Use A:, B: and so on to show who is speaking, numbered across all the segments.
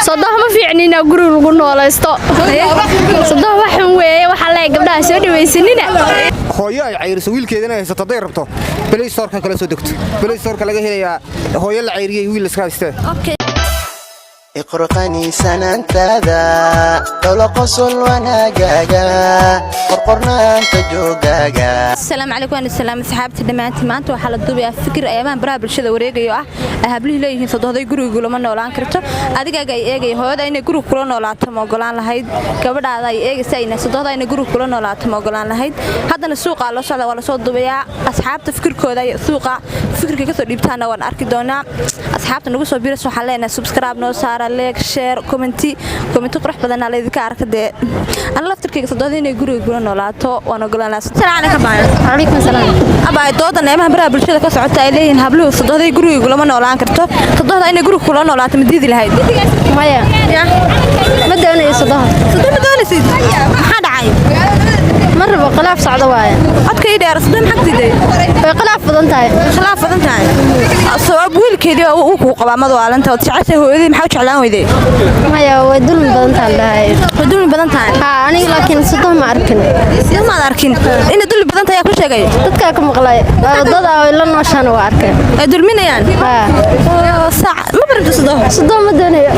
A: صدق ما في عنينا قرر قلنا ولا يستو صدق واحد waxa la gabdhaha soo dhaweysanina
B: hooyo ay cayriso wiilkeedana ay satada rabto Play Store ka kala soo degto Play Store ka laga helayaa hooyo la cayriyay wiil iska haystay
C: اقرقني سننتذا دولة قصل وناقاقا قرقرنا انت جوقاقا
D: السلام عليكم وانا السلام صحابتي دمانتي maanta waxa la duubaya fikir ayaan baraha bulshada wareegayo habluhu leeyihiin sadooday guriga lama noolaan karto adigaaga ay eegay hooyada inay guriga kula noolaato ma ogolaan lahayd gabadhaada ay eegaysaa inay sadooday inay guriga kula noolaato ma ogolaan lahayd haddana suuqa la socda wala soo duubaya asxaabta fikirkooda suuqa fikirka ka soo dhiibtaana waan arki doonaa asxaabta nagu soo biirayso waxa leenahay subscribe noo saara like share comment qurux badan la idinka arkade aan laftirkayga sadooday inay guriga kula noolaato waan ogolaan lahayd salaam
A: عليكم السلام
D: abay doodan aymaha baraha bulshada ka socota ay leeyihiin habluhu sadooday guriga lama noolaan karto sadooda inay guriga kula noolaato ma diidi lahayd
A: maya ma doonayo sadooda
D: ma doonaysid maxaa dhacay
A: marba khilaaf socdo waaye
D: adkay dheer sadoo maxaa diiday
A: way khilaaf badan tahay
D: sabab wiilkeedii uu ku qabaa madwaalanta oo jacayl hooyadii maxaa jeclaan weyday
A: maya way dulmi badan tahay ha aniga laakiin sadoo ma arkin in dulmi badan tahay ku sheegay dadka ka maqlay wadada ay la nooshaan waa arkay
D: ay dulminayaan
A: ha
D: ma baranto sadoo
A: ma doonayo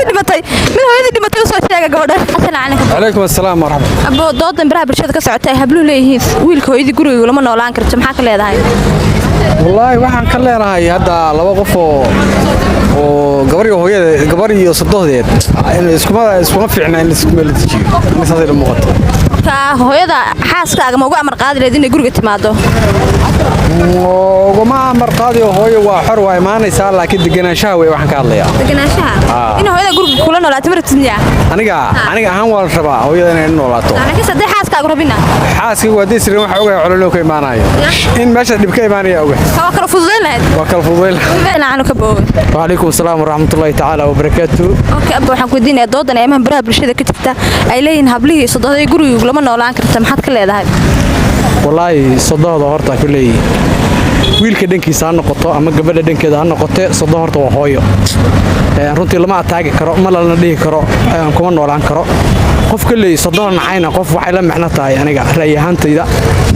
D: dhibatay mid hooyadii dhimatay soo sheegay gabadha assalaamu calaykum
E: عليكم السلام ورحمة الله
D: abo doodan baraha bulshada ka socota ay habluhu leeyihiin wiilka hooyadii guriga lama noolaan karto maxaa ka leedahay
E: والله waxaan ka leenahay hadda laba qof oo gabar iyo sadoodeed iskuma fiicna in isku meel tijiyo misaasay muuqato
D: ka hooyada xaaskaaga ma uga amar qaadi leed inay guriga timaado
E: ma amar qaadi hooyo waa xor waa imaanaysaa laakiin deganaanshaha way waxaan ka hadlayaa
D: in hooyada guriga kula noolaato martinya
E: aniga ahaan waa la rabaa hooyada inay noolaato
D: laakiin saddex xaaskaaga rabina
E: xaaskii waa diisrin waxa ogaa cololo ka imaanayo in meesha dhib ka imaanaya ogaa
D: waa kala fududeyn lahayd
E: وعليكم السلام ورحمة الله تعالى وبركاته
D: اوكي ابو waxaan ku diinay doodan aymaha baraha bulshada ka jirta ay leeyihiin hablihii sadooday guriga lama noolaan karto maxaad ka leedahay
E: والله صدقه horta kulay wiilka dhankiisa ha noqoto ama gabadha dhankeeda ha noqoto sadoo horta waa hooyo runtii lama taagi karo ma la dhihi karo kuma noolaan karo qof kale sadoo nacayna qof waxay la macno tahay aniga raayahantayda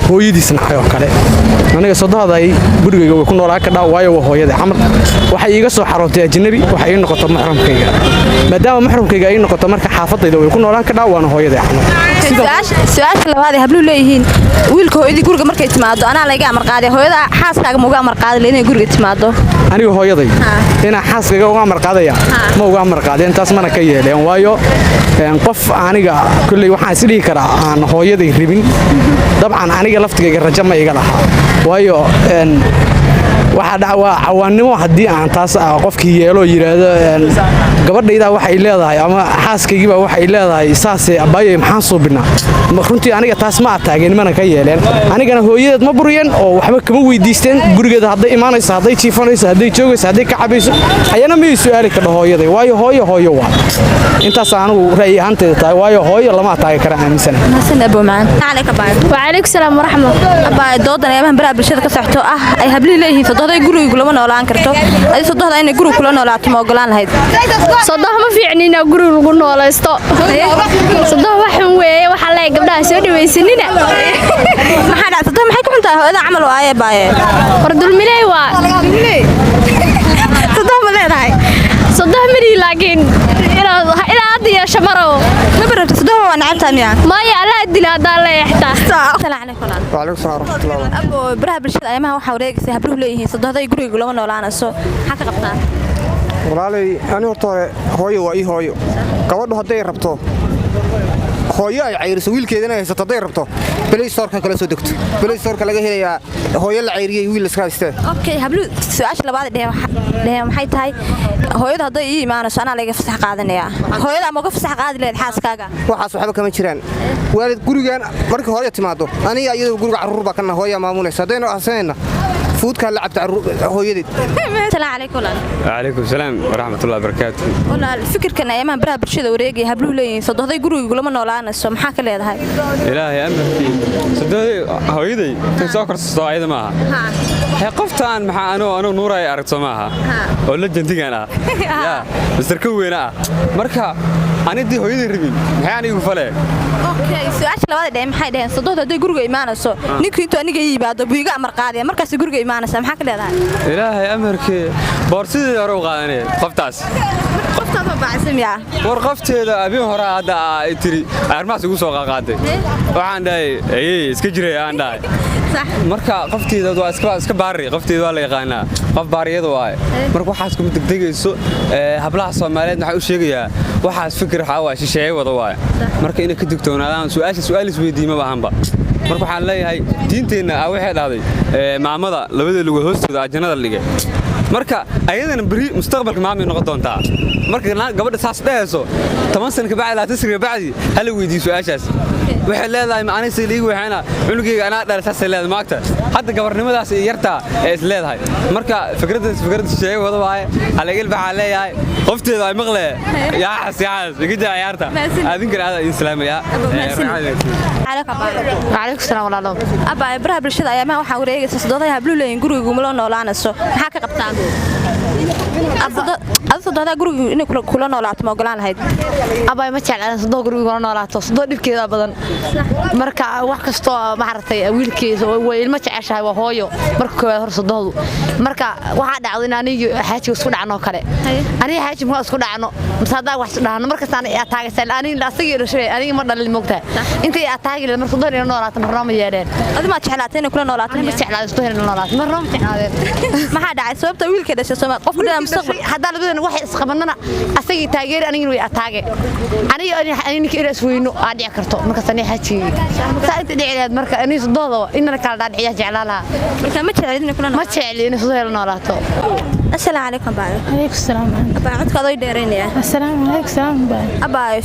E: hooyadiisna xayo kale aniga sadooda ay guriga way ku noolaan ka dhaa waayo waa hooyada amal waxay iga soo xarootay ajnabi waxay ii noqoto maxramkayga maadaama maxramkayga ay noqoto marka xaafadayda way ku noolaan ka dhaa waana hooyada amal
D: su'aasha labaad ee habluhu leeyihiin wiilka hooyadii guriga markay timaado anaa laga amar qaaday hooyada xaaskaaga ma uga amar qaaday inay guriga timaado
E: aniga hooyaday ina xaaskayga uga amar qaadaya ma uga amar qaadeen taas mana ka yeeleen waayo qof aniga kulli waxaan isdhihi karaa aan hooyaday ribin dabcan aniga laftigayga rajo ma iga laha waayo waxa dhacwa cawaanimo hadii aan taas qofkii yeelo yiraahdo gabadhayda waxay leedahay ama xaaskaygiiba waxay leedahay saasay abaayay maxaan soo binaa runtii aniga taas ma ataageen mana ka yeeleen anigana hooyadeed ma buriyeen oo waxba kama weydiisteen gurigeeda haday imaanayso haday jiifanayso haday joogayso haday ka cabayso ayana ma su'aali ka hooyaday waayo hooyo waa intaas aanu raay ahaanteeda tahay waayo hooyo lama ataagi kara aaminsan
D: abo macaan عليكم
A: وعليكم السلام ورحمة الله
D: abay doodan aymaha baraha bulshada ka socto ay habluhu leeyihiin sadooday guriga lama noolaan karto ay sadooda inay guriga kula noolaato ma ogolaan lahayd
A: صدق ما في عنينا قرر قلنا ولا يستو صدق واحد waxa la gabdhaha soo dhaweysanina
D: maxaa dhacay sadoo maxay ku xuntaa hooyada camal waa ay baaye
A: war dulminay waa
D: sadoo ma leedahay
A: sadoo mari laakiin ila adiya shamaro
D: ma barabta sadoo waa nacabta miya
A: maya ala dila dal yaxtaa
D: assalaamu calaykum
B: وعليكم السلام ورحمة الله
D: abo baraha bulshada aymaha waxa wareegaysa habluhu leeyihiin sadooday guriga lama noolaanaso maxaa ka qabtaan
B: walaalay ani horta hooyo waa ii hooyo gabadhu haday rabto hooyo ay cayriso wiilkeedana ay satada rabto Play Store ka kala soo degto Play Store ka laga helayaa hooyo la cayriyay wiil iska haystay
D: okay habluhu su'aasha labaad maxay tahay hooyada haday ii imaanayso anaa laga fasax qaadanaya hooyada ma uga fasax qaadi leed xaaskaaga
B: waxaas waxba kama jiraan waalid gurigan markii hooyo timaado aniga iyadoo guriga caruur baa kana hooyo maamulaysa hadayna ahsanayna fuudka la cabta hooyadeed
D: السلام عليكم
F: وعليكم السلام ورحمة الله وبركاته
D: والله الفكر كان أيام برا برشة وريجي هبلوا لي صدقني يقولوا ما نولانا السوم حاك اللي هذا
F: إلهي أمرك صدقني هويدي تسافر صاعدة معها هي قفتان مع أنا نورا أركض معها ولا جنتي أنا يا بس ركوينا مركها أنا دي هويدي ربين يعني يقفله
D: أوكي سؤال لو هذا دائما حيد صدقني ده يقولوا إيمان السوم نكيتو أنا جاي بعد بيجا مرقادي مركز يقولوا إيمان السوم حاك اللي هذا
F: إلهي أمرك بارسيد أروق أنا قفتاس
D: قفتها بعسم يا
F: ورقفتي هذا أبي هرا هذا تري أرماس يقول سوق قاعدة وعندي إيه سكجري عندي
D: صح
F: marka qofteeda waa iska baari qofteeda waa la yaqaanaa qof baariyada waay marka waxaas kuma degdegayso hablaha Soomaaliyeed waxa uu sheegayaa waxaas fikir xawaa shisheeye wada waay marka inay ka digtoonaadaan su'aal isweydiima baahanba marka waxaan leeyahay diinteena waxay dhahday maamada labada lugood hoostooda ajnada la dhigay marka ayadana bari mustaqbalka maamay noqon doontaa marka gabadha saas dhayso 10 sano ka bacdi 20 sano ka bacdi hal weydii su'aashaas waxay leedahay macnaheedu liigu waxaana cunugeyga ana dhalasay leedahay maagta hadda gabarnimadaas yarta ee is leedahay marka fikrada shay wada waay halagal waxa leeyahay qofteeda ay maqlee yaa xasiyaas igida ciyaarta adinka aad islaamaya
D: عليكم السلام ورحمة الله أبا برا برشة أيامها وحوري صدقها بلو لين جروي يقولون ولا نسوا حكى قبطان صدقها جروي إنه كلنا ولا عتما وقلنا هيد
A: أبا ما تعلن صدق جروي ولا نلعب صدق دي كذا بدن مركا وحكستو معرتي ويلكيس والمتش عشها وهايو مركا هر صدقه مركا واحد عاوزين أنا حاجة وسكون عنه كله أنا حاجة ما وسكون عنه مصدق واحد عنه مركا أنا أتاعي سأل أنا لا صير شيء أنا مرة للمقطع أنت أتاعي لما صدقني أنا نلعب مرة ما يدين
D: هذا ما تحلاتين كلنا نلعب
A: ما تعلن صدقني نلعب مرة ما تعلن
D: ما حد عايز سبب طويل كده شو سما قف ده مستقبل
A: هذا لبدنا واحد سخبنا أسيء تاجر أنا يروي أتاعي أنا كده سوينه عادي أكرته مركا ثاني حكي سأنت دعيت مركا أنا صدقه إننا كلا دعية جعلها
D: مركا ما تعلن كلنا
A: ما تعلن صدقه نلعبه
D: السلام عليكم بعد
G: عليكم السلام
D: أبا عندك قضية ديرين يا
G: السلام عليكم السلام بعد
D: أبا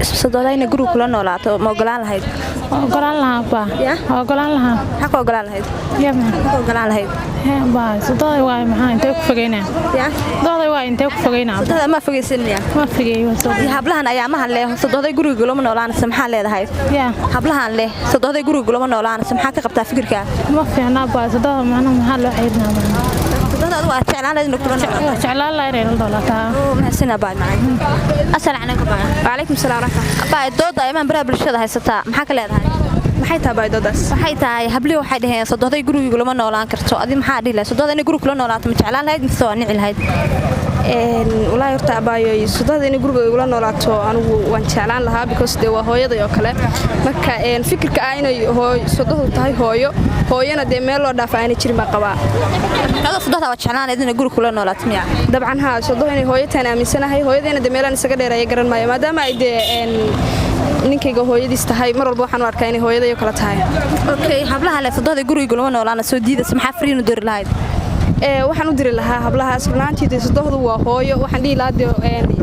D: صدقين جروب كلنا نلعب ما قلنا هيد
G: قلنا لها با
D: يا
G: قلنا لها
D: حكوا قلنا هيد
G: يا ما
D: قلنا هيد
G: با صدقي واي معاه أنت كفجينا
D: يا
G: صدقي واي أنت كفجينا
D: هذا ما في سنيا
G: ما فجي وصدق
D: hablahan ayaa ma hadlay sadooday guriga gulama noolaan samxa leedahay
G: يا
D: hablahan leh sadooday guriga gulama noolaan samxa ka qabtaa fikirka
G: ما في أنا با صدق معنا محل وحيدنا
D: sadooda waa jeclaan leedna kulana
G: جعل الله يرين الله تعالى
D: mahasina baad macay assalaamu calaykum
H: وعليكم السلام ورحمة الله
D: baa dooda ayaan baraha bulshada haysataa maxaa ka leedahay
H: maxay tahay baydoodaas
D: waxay tahay habli waxay dhaheen sadooday guriga gulama noolaan karto adi maxaa dhihi lahayd sadooda inay guriga kula noolaato ma jeclaan lahayd mise waa nici lahayd
H: walaahi horta abaayo sodada in guriga igula noolaato anigu waan jeclaan lahaa because de waa hooyaday oo kale marka fikirka ah inay sodadu tahay hooyana dee meel loo dhaafa aanay jirin baa qabaa
D: sadooda waa jeclaan lahayd inay guriga kula noolaato miya
H: dabcan haa sodo inay hooyataan aaminsanahay hooyadayna dee meelaan isaga dheeraya garan maayo maadaama ay dee ninkayga hooyadiis tahay mar walba waxaan u arkaa inay hooyaday oo kale tahay
D: okay hablaha leh sadooda guriga gulama noolaana soo diidas maxaa fariin u diri lahayd
H: waxaan u diri lahaa hablahaas runaantii sodohdu waa hooyo waxaan dhihi lahaa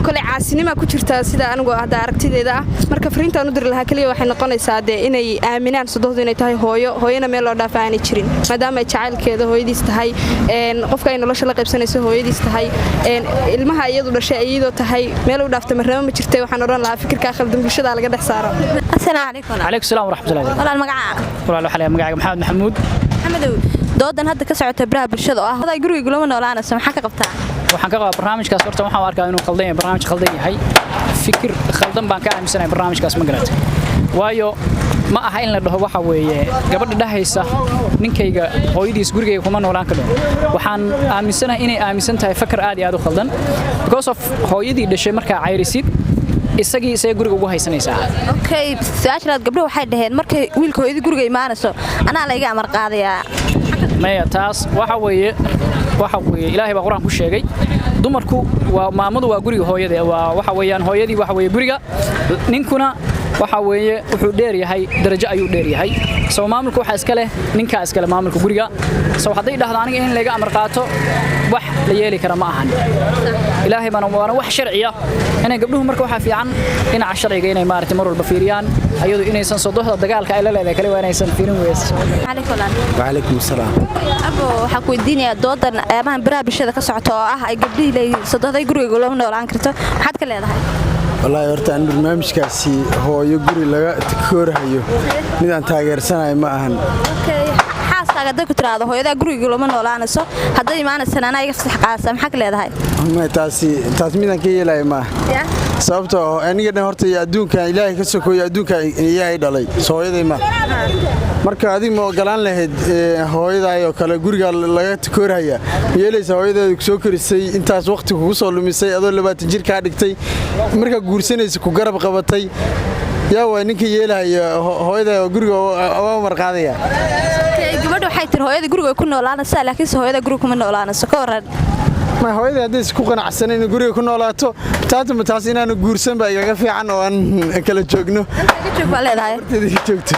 H: kole caasinima ku jirta sida anigu hadda aragtideeda ah marka fariintaan u diri lahaa kaliya waxay noqonaysaa dee inay aaminaan sodohdu inay tahay hooyana meel loo dhaafa aanay jirin maadaama ay jacaylkeeda hooyadiis tahay qofka ay nolosha la qaybsanayso hooyadiis tahay ilmaha iyadu dhashay iyadoo tahay meel u dhaafta marnaba ma jirtay waxaan odhan lahaa fikirkaa khaldan bulshada laga dhex saaro
D: assalaamu calaykum
I: عليكم السلام ورحمة الله وبركاته
D: walaal magacaaga
I: والله حاليا مقاعد محمد محمود
D: maxamedow doodan hadda ka socota baraha bulshada oo ah haday guriga gulama noolaanayso maxaa ka qabtaa
I: waxaan ka qabaa barnaamijkaas horta waxaan u arkaa inuu qaldan yahay barnaamij qaldan yahay fikir khaldan baan ka aaminsanahay barnaamijkaas ma garata waayo ma aha in la dhaho waxa weeye gabadha dhahaysa ninkayga hooyadiis gurigayga kuma noolaan karo waxaan aaminsanahay inay aaminsan tahay fakar aad iyo aad u khaldan because of hooyadii dhashay markaa cayrisid isagii guriga ugu haysanaysaa
D: okay su'aashaad gabdho waxay dhaheen markay wiilka hooyadii guriga imaanayso anaa la iga amar qaadayaa
I: maya taas waxa weeye ilaahay baa quraan ku sheegay dumarku waa maamadu waa guriga hooyada waa waxa weeyaan hooyadii waxa weeye guriga ninkuna waxa weeye wuxuu dheer yahay darajo ayuu dheer yahay soo maamulku waxa iska leh ninka iska leh maamulka guriga soo haday dhahdo aniga in laga amar qaato wax la yeeli kara ma ahan ilaahay bana waana wax sharciya inay gabdhuhu marka waxa fiican dhinaca sharciga inay maartay mar walba fiiriyaan ayadu inaysan sodohda dagaalka ay la leedahay kale waa inaysan fiirin weyso
J: وعليكم السلام
D: abo waxa ku weydiinaya doodan ayamahan baraha bulshada ka socoto oo ah ay gabdhihi leeyihiin sodohday guriga lama noolaan karto maxaad ka leedahay
J: والله horta aan barnaamijkaasi hooyo guri laga koorhayo mid aan taageersanahay ma ahan
D: xaaskaaga dad ku tiraado hooyada guriga lama noolaanayso haday imaanaysan ana iga fasax qaasa maxaa ka leedahay
J: ma taas midaan ka yeelay ma sababtoo aniga dhan horta adduunka ilaahay ka sokoyo adduunka ilaahay dhalay sooyaday ma marka adiga ma ogolaan lahayd hooyadaayoo kale guriga laga koorhaya yeelaysa hooyadeedu soo korisay intaas waqti kugu soo lumisay adoo 20 jir ka dhigtay marka guursanaysa ku garab qabatay yaa waa ninka yeelaya hooyada guriga waa marqaadaya
D: gabadhu waxay tir hooyada guriga ku noolaanaysa laakiin hooyada guriga kuma noolaanayso ka waran
J: ma hooyada hadii isku qanacsaneen guriga ku noolaato taas inaan guursan baa iga fiican oo aan kala joogno
D: ka joog baa leedahay
J: joogto